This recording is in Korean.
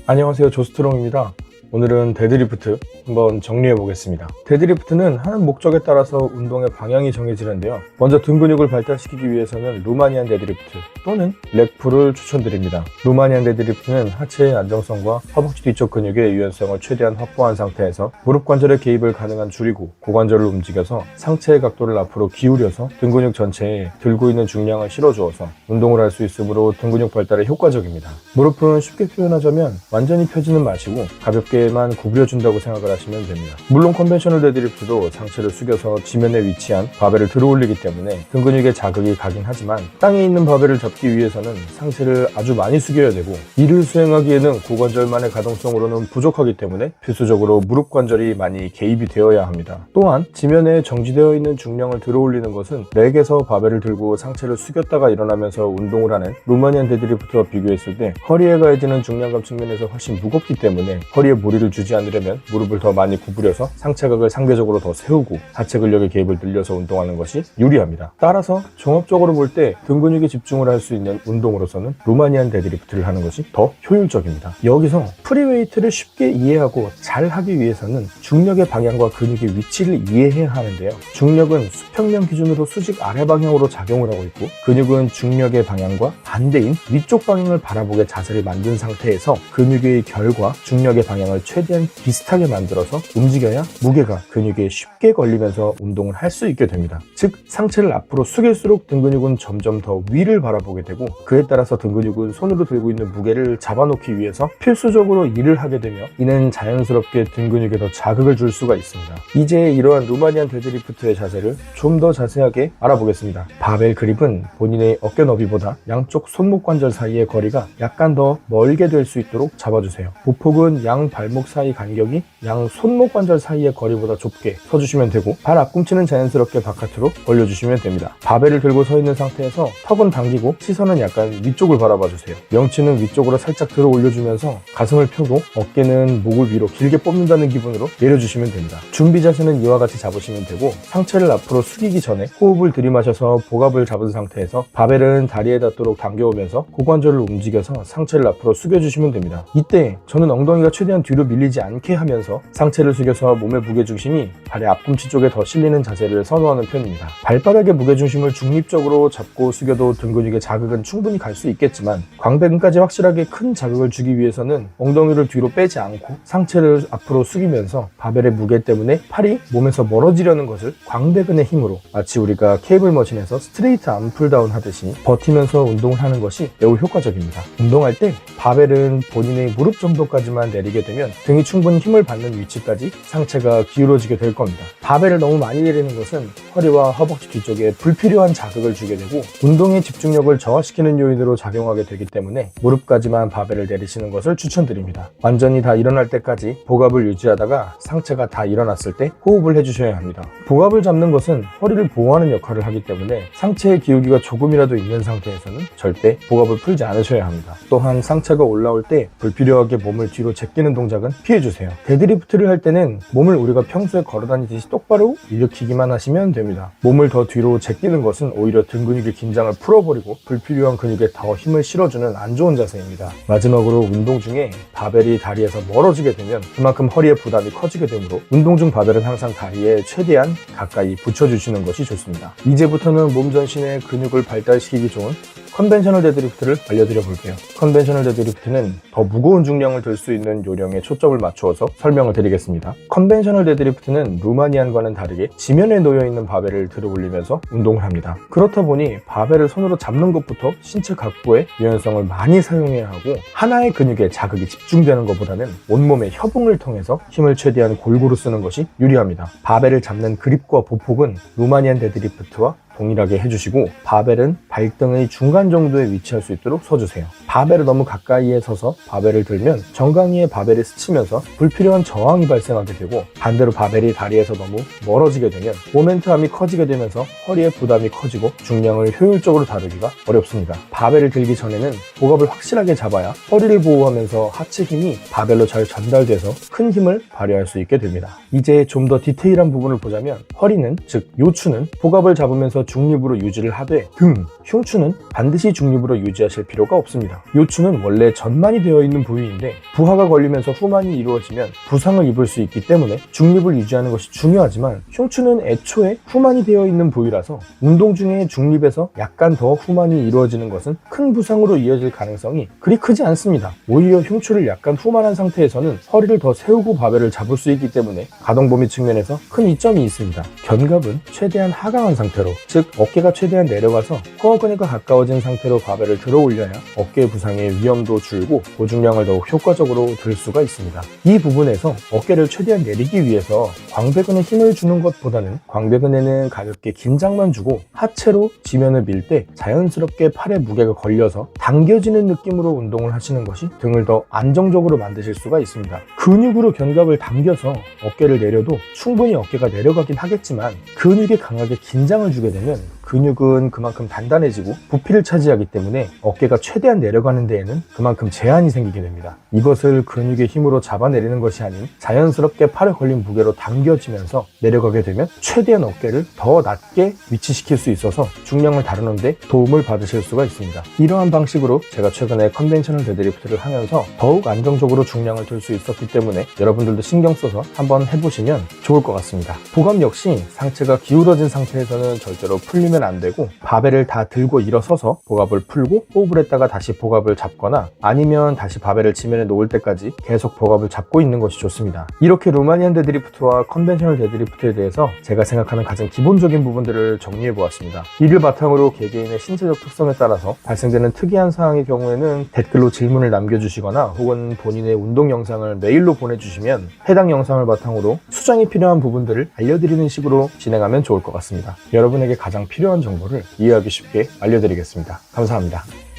안녕하세요, 조스트롱입니다. 오늘은 데드리프트 한번 정리해 보겠습니다. 데드리프트는 하는 목적에 따라서 운동의 방향이 정해지는데요. 먼저 등 근육을 발달시키기 위해서는 루마니안 데드리프트 또는 렉풀을 추천드립니다. 루마니안 데드리프트는 하체의 안정성과 허벅지 뒤쪽 근육의 유연성을 최대한 확보한 상태에서 무릎 관절의 개입을 가능한 줄이고 고관절을 움직여서 상체의 각도를 앞으로 기울여서 등 근육 전체에 들고 있는 중량을 실어주어서 운동을 할 수 있으므로 등 근육 발달에 효과적입니다. 무릎은 쉽게 표현하자면 완전히 펴지는 마시고 가볍게만 구부려준다고 생각을 하시면 됩니다. 물론 컨벤셔널 데드리프트도 상체를 숙여서 지면에 위치한 바벨을 들어올리기 때문에 등 근육에 자극이 가긴 하지만 땅에 있는 바벨을 잡기 위해서는 상체를 아주 많이 숙여야 되고 이를 수행하기에는 고관절만의 가동성으로는 부족하기 때문에 필수적으로 무릎 관절이 많이 개입이 되어야 합니다. 또한 지면에 정지되어 있는 중량을 들어올리는 것은 렉에서 바벨을 들고 상체를 숙였다가 일어나면서 운동을 하는 루마니안 데드리프트와 비교했을 때 허리에 가해지는 중량감 측면에서 훨씬 무겁기 때문에 허리에 무리를 주지 않으려면 무릎을 더 많이 구부려서 상체각을 상대적으로 더 세우고 하체 근력의 개입을 늘려서 운동하는 것이 유리합니다. 따라서 종합적으로 볼 때 등 근육에 집중을 할 수 있는 운동으로서는 루마니안 데드리프트를 하는 것이 더 효율적입니다. 여기서 프리웨이트를 쉽게 이해하고 잘 하기 위해서는 중력의 방향과 근육의 위치를 이해해야 하는데요. 중력은 수평면 기준으로 수직 아래 방향으로 작용을 하고 있고 근육은 중력의 방향과 반대인 위쪽 방향을 바라보게 자세를 만든 상태에서 근육의 결과 중력의 방향을 최대한 비슷하게 만들어서 움직여야 무게가 근육에 쉽게 걸리면서 운동을 할 수 있게 됩니다. 즉 상체를 앞으로 숙일수록 등 근육은 점점 더 위를 바라보게 되고 그에 따라서 등 근육은 손으로 들고 있는 무게를 잡아놓기 위해서 필수적으로 일을 하게 되며 이는 자연스럽게 등 근육에 더 자극을 줄 수가 있습니다. 이제 이러한 루마니안 데드리프트의 자세를 좀 더 자세하게 알아보겠습니다. 바벨 그립은 본인의 어깨 너비보다 양쪽 손목 관절 사이의 거리가 약간 더 멀게 될 수 있도록 잡아주세요. 보폭은 양 발목 사이 간격이 양 손목 관절 사이의 거리보다 좁게 서주시면 되고 발 앞꿈치는 자연스럽게 바깥으로 벌려주시면 됩니다. 바벨을 들고 서 있는 상태에서 턱은 당기고 시선은 약간 위쪽을 바라봐 주세요. 명치는 위쪽으로 살짝 들어 올려주면서 가슴을 펴고 어깨는 목을 위로 길게 뻗는다는 기분으로 내려주시면 됩니다. 준비 자세는 이와 같이 잡으시면 되고 상체를 앞으로 숙이기 전에 호흡을 들이마셔서 복압을 잡은 상태에서 바벨은 다리에 닿도록 당겨오면서 고관절을 움직여서 상체를 앞으로 숙여주시면 됩니다. 이때 저는 엉덩이가 최대한 뒤로 밀리지 않게 하면서 상체를 숙여서 몸의 무게중심이 발의 앞꿈치 쪽에 더 실리는 자세를 선호하는 편입니다. 발바닥의 무게중심을 중립적으로 잡고 숙여도 등 근육의 자극은 충분히 갈 수 있겠지만 광배근까지 확실하게 큰 자극을 주기 위해서는 엉덩이를 뒤로 빼지 않고 상체를 앞으로 숙이면서 바벨의 무게 때문에 팔이 몸에서 멀어지려는 것을 광배근의 힘으로 마치 우리가 케이블 머신에서 스트레이트 암 풀다운 하듯이 버티면서 운동을 하는 것이 매우 효과적입니다. 운동할 때 바벨은 본인의 무릎 정도까지만 내리게 되면 등이 충분히 힘을 받는 위치까지 상체가 기울어지게 될 겁니다. 바벨을 너무 많이 내리는 것은 허리와 허벅지 뒤쪽에 불필요한 자극을 주게 되고 운동의 집중력을 저하시키는 요인으로 작용하게 되기 때문에 무릎까지만 바벨을 내리시는 것을 추천드립니다. 완전히 다 일어날 때까지 복압을 유지하다가 상체가 다 일어났을 때 호흡을 해주셔야 합니다. 복압을 잡는 것은 허리를 보호하는 역할을 하기 때문에 상체의 기울기가 조금이라도 있는 상태에서는 절대 복압을 풀지 않으셔야 합니다. 또한 상체가 올라올 때 불필요하게 몸을 뒤로 제끼는 동작은 피해주세요. 데드리프트를 할 때는 몸을 우리가 평소에 걸어다니듯이 똑바로 일으키기만 하시면 됩니다. 몸을 더 뒤로 제끼는 것은 오히려 등 근육의 긴장을 풀어버리고 불필요한 근육에 더 힘을 실어주는 안 좋은 자세입니다. 마지막으로 운동 중에 바벨이 다리에서 멀어지게 되면 그만큼 허리에 부담이 커지게 되므로 운동 중 바벨은 항상 다리에 최대한 가까이 붙여주시는 것이 좋습니다. 이제부터는 몸 전신의 근육을 발달시키기 좋은 컨벤셔널 데드리프트를 알려드려 볼게요. 컨벤셔널 데드리프트는 더 무거운 중량을 들 수 있는 요령에 초점을 맞추어서 설명을 드리겠습니다. 컨벤셔널 데드리프트는 루마니안과는 다르게 지면에 놓여있는 바벨을 들어 올리면서 운동을 합니다. 그렇다 보니 바벨을 손으로 잡는 것부터 신체 각부의 유연성을 많이 사용해야 하고 하나의 근육에 자극이 집중되는 것보다는 온몸의 협응을 통해서 힘을 최대한 골고루 쓰는 것이 유리합니다. 바벨을 잡는 그립과 보폭은 루마니안 데드리프트와 동일하게 해주시고 바벨은 발등의 중간 정도에 위치할 수 있도록 서주세요. 바벨을 너무 가까이에 서서 바벨을 들면 정강이에 바벨이 스치면서 불필요한 저항이 발생하게 되고 반대로 바벨이 다리에서 너무 멀어지게 되면 모멘텀이 커지게 되면서 허리에 부담이 커지고 중량을 효율적으로 다루기가 어렵습니다. 바벨을 들기 전에는 복압을 확실하게 잡아야 허리를 보호하면서 하체 힘이 바벨로 잘 전달돼서 큰 힘을 발휘할 수 있게 됩니다. 이제 좀 더 디테일한 부분을 보자면 허리는 즉 요추는 복압을 잡으면서 중립으로 유지를 하되 등, 흉추는 반드시 중립으로 유지하실 필요가 없습니다. 요추는 원래 전만이 되어 있는 부위인데 부하가 걸리면서 후만이 이루어지면 부상을 입을 수 있기 때문에 중립을 유지하는 것이 중요하지만 흉추는 애초에 후만이 되어 있는 부위라서 운동 중에 중립에서 약간 더 후만이 이루어지는 것은 큰 부상으로 이어질 가능성이 그리 크지 않습니다. 오히려 흉추를 약간 후만한 상태에서는 허리를 더 세우고 바벨을 잡을 수 있기 때문에 가동 범위 측면에서 큰 이점이 있습니다. 견갑은 최대한 하강한 상태로, 즉 어깨가 최대한 내려가서 코어근육과 가까워진 상태로 바벨을 들어 올려야 어깨 부상의 위험도 줄고 고중량을 더욱 효과적으로 들 수가 있습니다. 이 부분에서 어깨를 최대한 내리기 위해서 광배근에 힘을 주는 것보다는 광배근에는 가볍게 긴장만 주고 하체로 지면을 밀 때 자연스럽게 팔에 무게가 걸려서 당겨지는 느낌으로 운동을 하시는 것이 등을 더 안정적으로 만드실 수가 있습니다. 근육으로 견갑을 당겨서 어깨를 내려도 충분히 어깨가 내려가긴 하겠지만 근육에 강하게 긴장을 주게 되면 근육은 그만큼 단단해지고 부피를 차지하기 때문에 어깨가 최대한 내려가는 데에는 그만큼 제한이 생기게 됩니다. 이것을 근육의 힘으로 잡아내리는 것이 아닌 자연스럽게 팔에 걸린 무게로 당겨지면서 내려가게 되면 최대한 어깨를 더 낮게 위치시킬 수 있어서 중량을 다루는데 도움을 받으실 수가 있습니다. 이러한 방식으로 제가 최근에 컨벤셔널 데드리프트를 하면서 더욱 안정적으로 중량을 들 수 있었기 때문에 여러분들도 신경 써서 한번 해보시면 좋을 것 같습니다. 보감 역시 상체가 기울어진 상태에서는 절대로 풀리면 안 되고 바벨을 다 들고 일어서서 복압을 풀고 호흡을 했다가 다시 복압을 잡거나 아니면 다시 바벨을 지면에 놓을 때까지 계속 복압을 잡고 있는 것이 좋습니다. 이렇게 루마니안 데드리프트와 컨벤셔널 데드리프트에 대해서 제가 생각하는 가장 기본적인 부분들을 정리해 보았습니다. 이를 바탕으로 개개인의 신체적 특성에 따라서 발생되는 특이한 사항의 경우에는 댓글로 질문을 남겨주시거나 혹은 본인의 운동 영상을 메일로 보내주시면 해당 영상을 바탕으로 수정이 필요한 부분들을 알려드리는 식으로 진행하면 좋을 것 같습니다. 여러분에게 가장 필요한 정보를 이해하기 쉽게 알려드리겠습니다. 감사합니다.